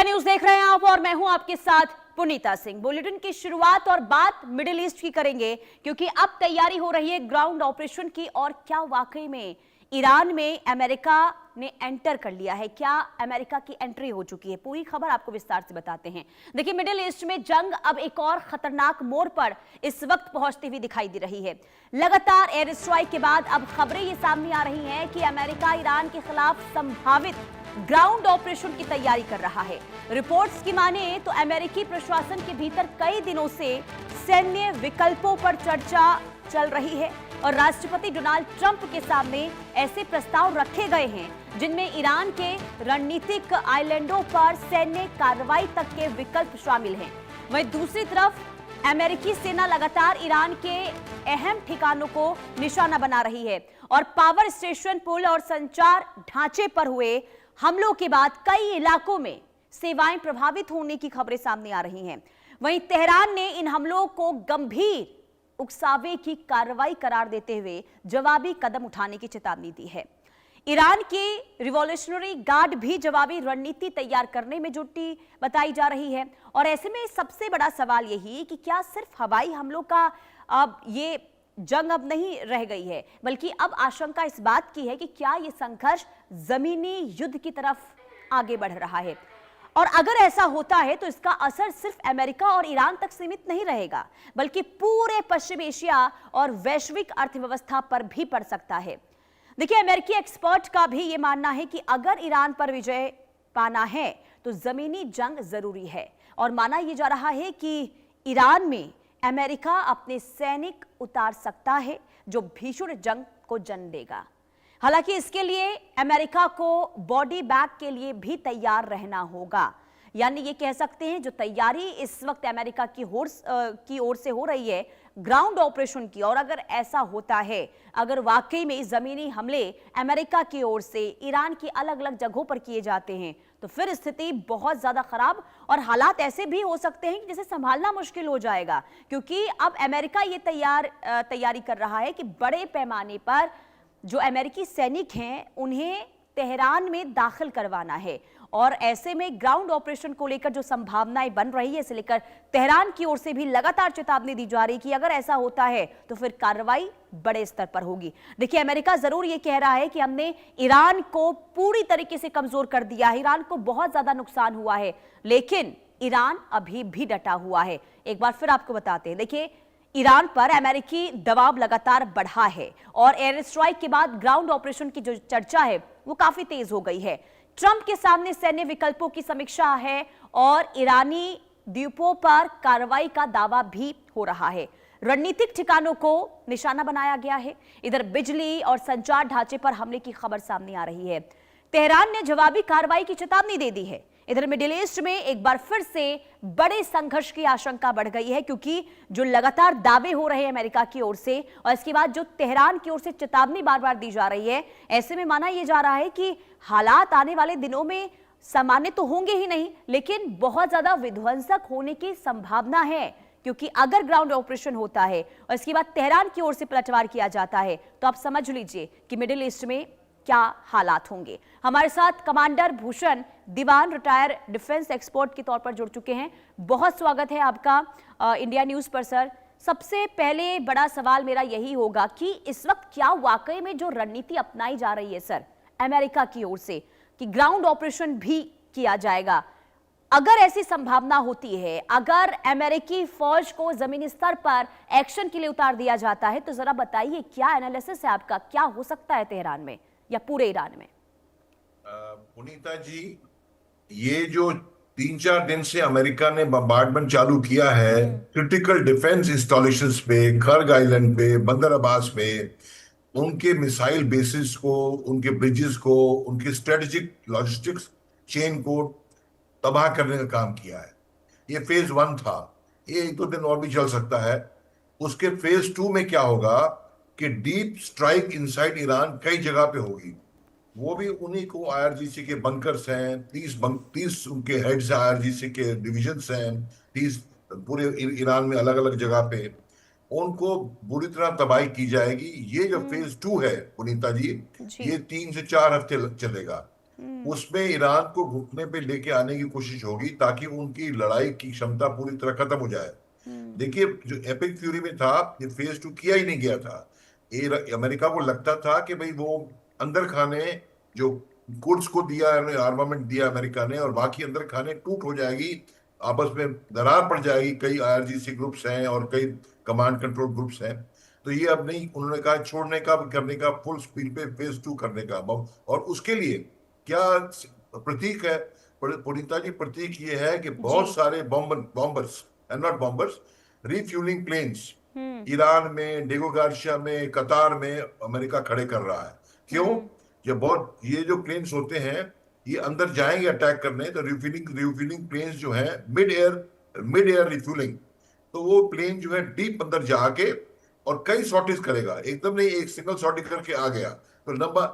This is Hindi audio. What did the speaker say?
इंडिया न्यूज देख रहे हैं आप और मैं हूं आपके साथ पुनीता सिंह। बुलेटिन की शुरुआत और बात मिडिल ईस्ट की करेंगे क्योंकि अब तैयारी हो रही है ग्राउंड ऑपरेशन की। और क्या वाकई में ईरान में अमेरिका ने एंटर कर लिया है? क्या अमेरिका की एंट्री हो चुकी है? पूरी खबर आपको विस्तार से बताते हैं। देखिए, मिडिल ईस्ट में जंग अब एक और खतरनाक मोड़ पर इस वक्त पहुंचती हुई दिखाई दे रही है। लगातार एयर स्ट्राइक के बाद अब खबरें ये सामने आ रही हैं कि अमेरिका ईरान के खिलाफ संभावित ग्राउंड ऑपरेशन की तैयारी कर रहा है। रिपोर्ट्स की माने तो अमेरिकी प्रशासन के भीतर कई दिनों से सैन्य विकल्पों पर चर्चा चल रही है और राष्ट्रपति डोनाल्ड ट्रंप के सामने ऐसे प्रस्ताव रखे गए हैं जिनमें ईरान के रणनीतिक आइलैंडों पर सैन्य कार्रवाई तक के विकल्प शामिल हैं। वहीं दूसरी तरफ अमेरिकी सेना लगातार ईरान के अहम ठिकानों को निशाना बना रही है और पावर स्टेशन, पुल और संचार ढांचे पर हुए हमलों के बाद कई इलाकों में सेवाएं प्रभावित होने की खबरें सामने आ रही हैं। वहीं तेहरान ने इन हमलों को गंभीर उकसावे की कार्रवाई करार देते हुए जवाबी कदम उठाने की चेतावनी दी है। ईरान की रिवॉल्यूशनरी गार्ड भी जवाबी रणनीति तैयार करने में जुटी बताई जा रही है। और ऐसे में सबसे बड़ा सवाल यही कि क्या सिर्फ हवाई हमलों का अब ये जंग अब नहीं रह गई है, बल्कि अब आशंका इस बात की है कि क्या ये संघर्ष जमीनी युद्ध की तरफ आगे बढ़ रहा है। और अगर ऐसा होता है तो इसका असर सिर्फ अमेरिका और ईरान तक सीमित नहीं रहेगा, बल्कि पूरे पश्चिम एशिया और वैश्विक अर्थव्यवस्था पर भी पड़ सकता है। देखिए, अमेरिकी एक्सपर्ट का भी यह मानना है कि अगर ईरान पर विजय पाना है तो जमीनी जंग जरूरी है। और माना यह जा रहा है कि ईरान में अमेरिका अपने सैनिक उतार सकता है जो भीषण जंग को जन्म देगा। हालांकि इसके लिए अमेरिका को बॉडी बैग के लिए भी तैयार रहना होगा। यानी ये कह सकते हैं जो तैयारी इस वक्त अमेरिका की ओर से हो रही है ग्राउंड ऑपरेशन की, और अगर ऐसा होता है, अगर वाकई में जमीनी हमले अमेरिका की ओर से ईरान की अलग अलग जगहों पर किए जाते हैं तो फिर स्थिति बहुत ज्यादा खराब और हालात ऐसे भी हो सकते हैं कि जिसे संभालना मुश्किल हो जाएगा। क्योंकि अब अमेरिका ये तैयारी कर रहा है कि बड़े पैमाने पर जो अमेरिकी सैनिक हैं उन्हें तेहरान में दाखिल करवाना है। और ऐसे में ग्राउंड ऑपरेशन को लेकर जो संभावनाएं बन रही है, इसे लेकर तेहरान की ओर से भी लगातार चेतावनी दी जा रही है कि अगर ऐसा होता है तो फिर कार्रवाई बड़े स्तर पर होगी। देखिए, अमेरिका जरूर ये कह रहा है कि हमने ईरान को पूरी तरीके से कमजोर कर दिया है, ईरान को बहुत ज्यादा नुकसान हुआ है, लेकिन ईरान अभी भी डटा हुआ है। एक बार फिर आपको बताते हैं, देखिए, ईरान पर अमेरिकी दबाव लगातार बढ़ा है और एयर स्ट्राइक के बाद ग्राउंड ऑपरेशन की जो चर्चा है वो काफी तेज हो गई है। ट्रंप के सामने सैन्य विकल्पों की समीक्षा है और ईरानी द्वीपों पर कार्रवाई का दावा भी हो रहा है। रणनीतिक ठिकानों को निशाना बनाया गया है। इधर बिजली और संचार ढांचे पर हमले की खबर सामने आ रही है। तेहरान ने जवाबी कार्रवाई की चेतावनी दे दी है। इधर मिडिल ईस्ट में एक बार फिर से बड़े संघर्ष की आशंका बढ़ गई है, क्योंकि जो लगातार दावे हो रहे हैं अमेरिका की ओर से और इसके बाद जो तेहरान की ओर से चेतावनी बार बार दी जा रही है, ऐसे में माना यह जा रहा है कि हालात आने वाले दिनों में सामान्य तो होंगे ही नहीं, लेकिन बहुत ज्यादा विध्वंसक होने की संभावना है। क्योंकि अगर ग्राउंड ऑपरेशन होता है और इसके बाद तेहरान की ओर से पलटवार किया जाता है तो आप समझ लीजिए कि मिडिल ईस्ट में क्या हालात होंगे। हमारे साथ कमांडर भूषण दीवान रिटायर डिफेंस एक्सपर्ट के तौर पर जुड़ चुके हैं। बहुत स्वागत है आपका इंडिया न्यूज पर सर। सबसे पहले बड़ा सवाल मेरा यही होगा कि इस वक्त क्या वाकई में जो रणनीति अपनाई जा रही है सर अमेरिका की ओर से कि ग्राउंड ऑपरेशन भी किया जाएगा, अगर ऐसी संभावना होती है, अगर अमेरिकी फौज को जमीनी स्तर पर एक्शन के लिए उतार दिया जाता है, तो जरा बताइए क्या एनालिसिस है आपका, क्या हो सकता है तेहरान में या पूरे ईरान में? पुनीता जी, ये जो 3-4 दिन से अमेरिका ने बम्बार्डमेंट चालू किया है क्रिटिकल डिफेंस इंस्टॉलेशंस पे, खर्ग आइलैंड पे, बंदर अब्बास पे, उनके मिसाइल बेसिस को, उनके ब्रिजेस को, उनके स्ट्रेटेजिक लॉजिस्टिक्स चेन को तबाह करने का काम किया है। ये फेज 1 था, ये 1-2 दिन और भी चल सकता है। उसके फेज 2 में क्या होगा कि डीप स्ट्राइक इनसाइड ईरान कई जगह पे होगी। वो भी उन्हीं को आईआरजीसी के बंकर्स हैं, 30 उनके हेड्स हैं, आईआरजीसी के डिविजन्स हैं, 30 पूरे ईरान में अलग अलग जगह पे, उनको बुरी तरह तबाही की जाएगी। ये जो फेज 2 है पुनीता जी, ये 3 से 4 हफ्ते चलेगा। उसमें ईरान को घुटने पे लेके आने की कोशिश होगी ताकि उनकी लड़ाई की क्षमता पूरी तरह खत्म हो जाए। देखिए, जो एपिक फ्यूरी में था, ये फेज 2 किया ही नहीं गया था। ये अमेरिका को लगता था कि भाई वो अंदर खाने जो कुर्स को दिया आर्मामेंट दिया अमेरिका ने, और बाकी अंदर खाने टूट हो जाएगी, आपस में दरार पड़ जाएगी। कई आईआरजीसी ग्रुप्स हैं और कई कमांड कंट्रोल ग्रुप्स हैं। तो ये अब नहीं, उन्होंने कहा छोड़ने का, करने का, फुल स्पीड पे फेज 2 करने का। और उसके लिए क्या प्रतीक है पुनीता जी? प्रतीक ये है कि जी। बहुत सारे bombers and not bombers, refuelling planes hmm. Iran में, डेगो गार्शिया में, कतार में अमेरिका खड़े कर रहा है। क्यों? हम्म। ये जो प्लेन्स होते हैं, ये अंदर जाएंगे अटैक करने, तो रिफ्यूलिंग रिफ्यूलिंग प्लेन्स जो है, मिड एयर रिफ्यूलिंग, तो वो प्लेन जो है डीप अंदर जाके और कई सॉर्टीज करेगा, एकदम नहीं एक सिंगल सॉर्टी करके आ गया तो लंबा